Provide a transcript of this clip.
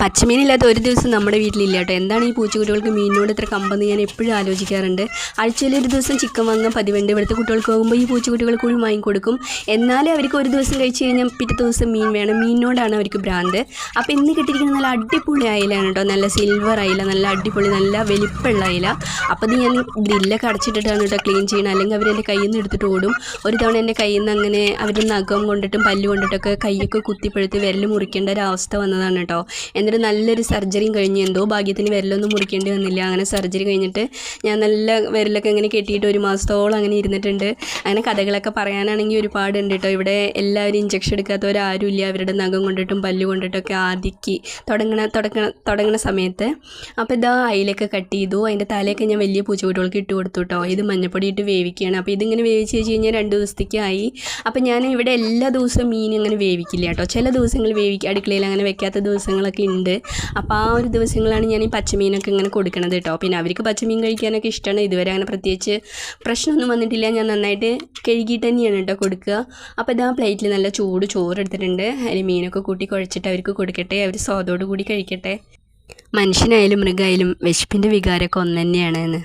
പച്ചമീനില്ലാത്ത ഒരു ദിവസം നമ്മുടെ വീട്ടിലില്ല കേട്ടോ. എന്താണ് ഈ പൂച്ചക്കുട്ടികൾക്ക് മീനിനോട് ഇത്ര കമ്പെന്ന് ഞാൻ എപ്പോഴും ആലോചിക്കാറുണ്ട്. ആഴ്ചയിൽ ഒരു ദിവസം ചിക്കൻ വാങ്ങാൻ പതിവുണ്ട്. ഇവിടുത്തെ കുട്ടികൾക്ക് പോകുമ്പോൾ ഈ പൂച്ചക്കുട്ടികൾ കൂടി വാങ്ങിക്കൊടുക്കും. എന്നാലേ അവർക്ക് ഒരു ദിവസം കഴിച്ച് കഴിഞ്ഞാൽ പിറ്റേ ദിവസം മീൻ വേണം. മീനിനോടാണ് അവർക്ക് ഭ്രാന്ത്. അപ്പോൾ ഇന്ന് കിട്ടിയിരിക്കുന്നത് നല്ല അടിപൊളി അയിലാണ് കേട്ടോ. നല്ല സിൽവർ അയില, നല്ല അടിപൊളി, നല്ല വലിപ്പമുള്ള അയില. അപ്പോൾ ഇത് ഞാൻ ഗ്രില്ലൊക്കെ അടച്ചിട്ടിട്ടാണ് കേട്ടോ ക്ലീൻ ചെയ്യണം. അല്ലെങ്കിൽ അവരെൻ്റെ കയ്യിൽ നിന്ന് എടുത്തിട്ട് ഓടും. ഒരു തവണ എൻ്റെ കയ്യിൽ നിന്ന് അങ്ങനെ അവർ നഖം കൊണ്ടിട്ടും പല്ല് കൊണ്ടിട്ടൊക്കെ കൈയൊക്കെ കുത്തിപ്പഴുത്ത് വിരൽ മുറിക്കേണ്ട ഒരു അവസ്ഥ വന്നതാണ് കേട്ടോ. എന്നിട്ട് നല്ലൊരു സർജറിയും കഴിഞ്ഞ് എന്തോ ഭാഗ്യത്തിന് വിരലൊന്നും മുറിക്കേണ്ടി വന്നില്ല. അങ്ങനെ സർജറി കഴിഞ്ഞിട്ട് ഞാൻ നല്ല വിരലൊക്കെ ഇങ്ങനെ കെട്ടിയിട്ട് ഒരു മാസത്തോളം അങ്ങനെ ഇരുന്നിട്ടുണ്ട്. അങ്ങനെ കഥകളൊക്കെ പറയാനാണെങ്കിൽ ഒരുപാടുണ്ട് കേട്ടോ. ഇവിടെ എല്ലാവരും ഇഞ്ചക്ഷൻ എടുക്കാത്തവരാരും ഇല്ല. അവരുടെ നഖം കൊണ്ടിട്ടും പല്ല് കൊണ്ടിട്ടൊക്കെ ആദ്യക്ക് തുടങ്ങണ സമയത്ത്. അപ്പോൾ ഇതാ അയിലൊക്കെ കട്ട് ചെയ്തു. അതിൻ്റെ തലയൊക്കെ ഞാൻ വലിയ പൂച്ചക്കുട്ടികൾക്ക് ഇട്ട് കൊടുത്തു കേട്ടോ. ഇത് മഞ്ഞപ്പൊടി ഇട്ട് വേവിക്കുകയാണ്. അപ്പോൾ ഇതിങ്ങനെ വേവിച്ച് വെച്ച് കഴിഞ്ഞാൽ 2 ദിവസത്തേക്കായി. അപ്പോൾ ഞാൻ ഇവിടെ എല്ലാ ദിവസവും മീൻ അങ്ങനെ വേവിക്കില്ല കേട്ടോ. ചില ദിവസങ്ങൾ അടുക്കളയിൽ അങ്ങനെ വെക്കാത്ത ദിവസങ്ങളൊക്കെ ഉണ്ട്. അപ്പോൾ ആ ഒരു ദിവസങ്ങളാണ് ഞാൻ ഈ പച്ചമീനൊക്കെ ഇങ്ങനെ കൊടുക്കണത് കേട്ടോ. പിന്നെ അവർക്ക് പച്ചമീൻ കഴിക്കാനൊക്കെ ഇഷ്ടമാണ്. ഇതുവരെ അങ്ങനെ പ്രത്യേകിച്ച് പ്രശ്നമൊന്നും വന്നിട്ടില്ല. ഞാൻ നന്നായിട്ട് കഴുകിയിട്ട് തന്നെയാണ് കേട്ടോ കൊടുക്കുക. അപ്പോൾ ഇതാ പ്ലേറ്റിൽ നല്ല ചൂട് ചോറ് എടുത്തിട്ടുണ്ട്. അതിൽ മീനൊക്കെ കൂട്ടി കുഴച്ചിട്ട് അവർക്ക് കൊടുക്കട്ടെ. അവർ സ്വാദോടു കൂടി കഴിക്കട്ടെ. മനുഷ്യനായാലും മൃഗമായാലും വിശപ്പിൻ്റെ വികാരമൊക്കെ ഒന്ന് തന്നെയാണ് എന്ന്.